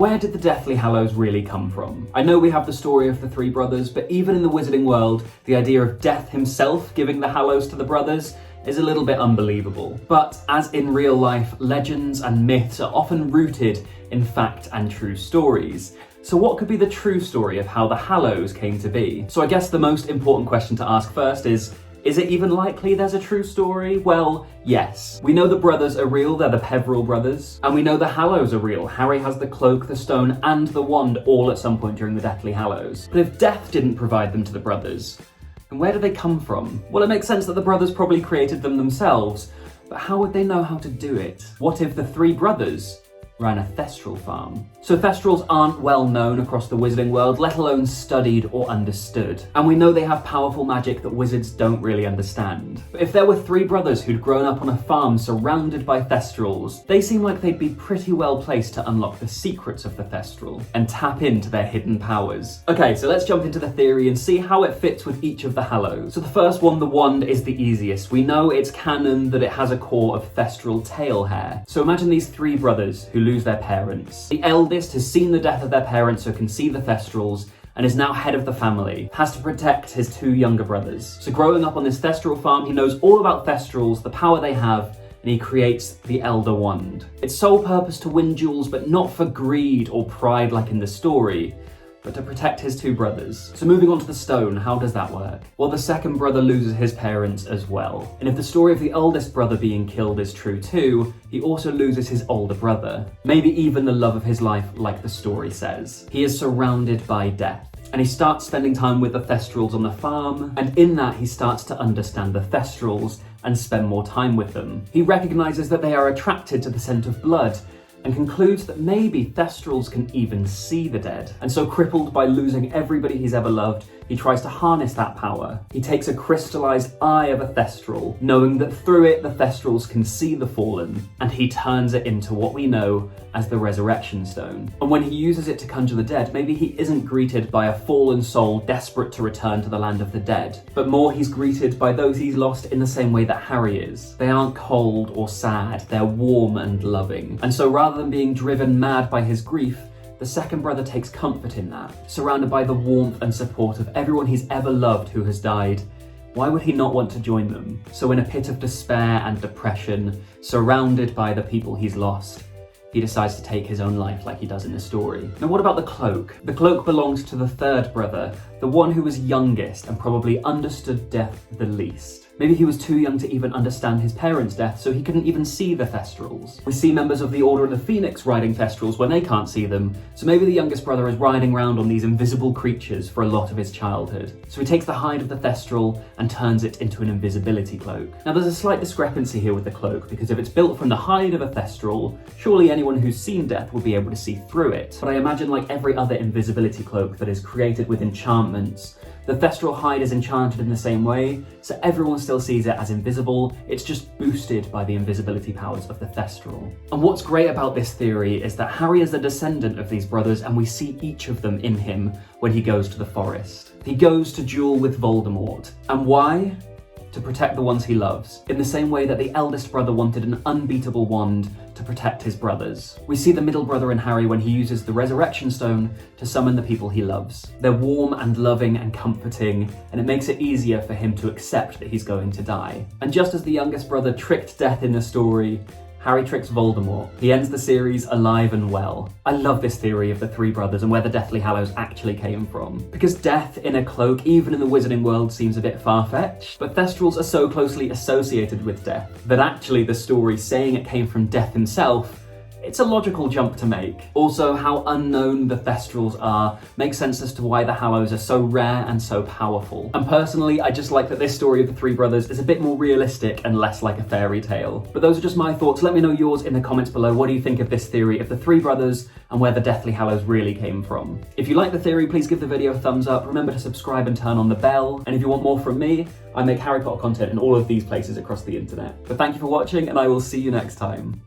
Where did the Deathly Hallows really come from? I know we have the story of the three brothers, but even in the wizarding world, the idea of Death himself giving the Hallows to the brothers is a little bit unbelievable. But as in real life, legends and myths are often rooted in fact and true stories. So what could be the true story of how the Hallows came to be? So I guess the most important question to ask first is it even likely there's a true story? Well, yes. We know the brothers are real, they're the Peveril brothers, and we know the Hallows are real. Harry has the cloak, the stone, and the wand all at some point during the Deathly Hallows. But if Death didn't provide them to the brothers, then where do they come from? Well, it makes sense that the brothers probably created them themselves, but how would they know how to do it? What if the three brothers ran a thestral farm? So thestrals aren't well known across the wizarding world, let alone studied or understood. And we know they have powerful magic that wizards don't really understand. But if there were three brothers who'd grown up on a farm surrounded by thestrals, they seem like they'd be pretty well placed to unlock the secrets of the thestral and tap into their hidden powers. Okay, so let's jump into the theory and see how it fits with each of the Hallows. So the first one, the wand, is the easiest. We know it's canon that it has a core of thestral tail hair. So imagine these three brothers who lose their parents. The eldest has seen the death of their parents, so can see the thestrals, and is now head of the family, has to protect his two younger brothers. So growing up on this thestral farm, he knows all about thestrals, the power they have, and he creates the Elder Wand. Its sole purpose to win jewels, but not for greed or pride like in the story, but to protect his two brothers. So moving on to the stone, how does that work? Well, the second brother loses his parents as well. And if the story of the eldest brother being killed is true too, he also loses his older brother. Maybe even the love of his life, like the story says. He is surrounded by death. And he starts spending time with the thestrals on the farm, and in that he starts to understand the thestrals and spend more time with them. He recognizes that they are attracted to the scent of blood, and concludes that maybe thestrals can even see the dead. And so crippled by losing everybody he's ever loved, he tries to harness that power. He takes a crystallized eye of a thestral, knowing that through it the thestrals can see the fallen, and he turns it into what we know as the Resurrection Stone. And when he uses it to conjure the dead, maybe he isn't greeted by a fallen soul desperate to return to the land of the dead, but more he's greeted by those he's lost in the same way that Harry is. They aren't cold or sad, they're warm and loving. And so rather than being driven mad by his grief, the second brother takes comfort in that. Surrounded by the warmth and support of everyone he's ever loved who has died, why would he not want to join them? So in a pit of despair and depression, surrounded by the people he's lost, he decides to take his own life like he does in the story. Now what about the cloak? The cloak belongs to the third brother, the one who was youngest and probably understood death the least. Maybe he was too young to even understand his parents' death, so he couldn't even see the thestrals. We see members of the Order of the Phoenix riding thestrals when they can't see them, so maybe the youngest brother is riding around on these invisible creatures for a lot of his childhood. So he takes the hide of the thestral and turns it into an invisibility cloak. Now there's a slight discrepancy here with the cloak, because if it's built from the hide of a thestral, surely anyone who's seen death will be able to see through it. But I imagine like every other invisibility cloak that is created with enchantments, the thestral hide is enchanted in the same way, so everyone still sees it as invisible, it's just boosted by the invisibility powers of the thestral. And what's great about this theory is that Harry is a descendant of these brothers, and we see each of them in him when he goes to the forest. He goes to duel with Voldemort. And why? To protect the ones he loves, in the same way that the eldest brother wanted an unbeatable wand to protect his brothers. We see the middle brother in Harry when he uses the Resurrection Stone to summon the people he loves. They're warm and loving and comforting, and it makes it easier for him to accept that he's going to die. And just as the youngest brother tricked death in the story, Harry tricks Voldemort. He ends the series alive and well. I love this theory of the three brothers and where the Deathly Hallows actually came from. Because death in a cloak, even in the wizarding world, seems a bit far-fetched, but thestrals are so closely associated with death that actually the story saying it came from Death himself, it's a logical jump to make. Also, how unknown the thestrals are makes sense as to why the Hallows are so rare and so powerful. And personally, I just like that this story of the three brothers is a bit more realistic and less like a fairy tale. But those are just my thoughts. Let me know yours in the comments below. What do you think of this theory of the three brothers and where the Deathly Hallows really came from? If you like the theory, please give the video a thumbs up. Remember to subscribe and turn on the bell. And if you want more from me, I make Harry Potter content in all of these places across the internet. But thank you for watching, and I will see you next time.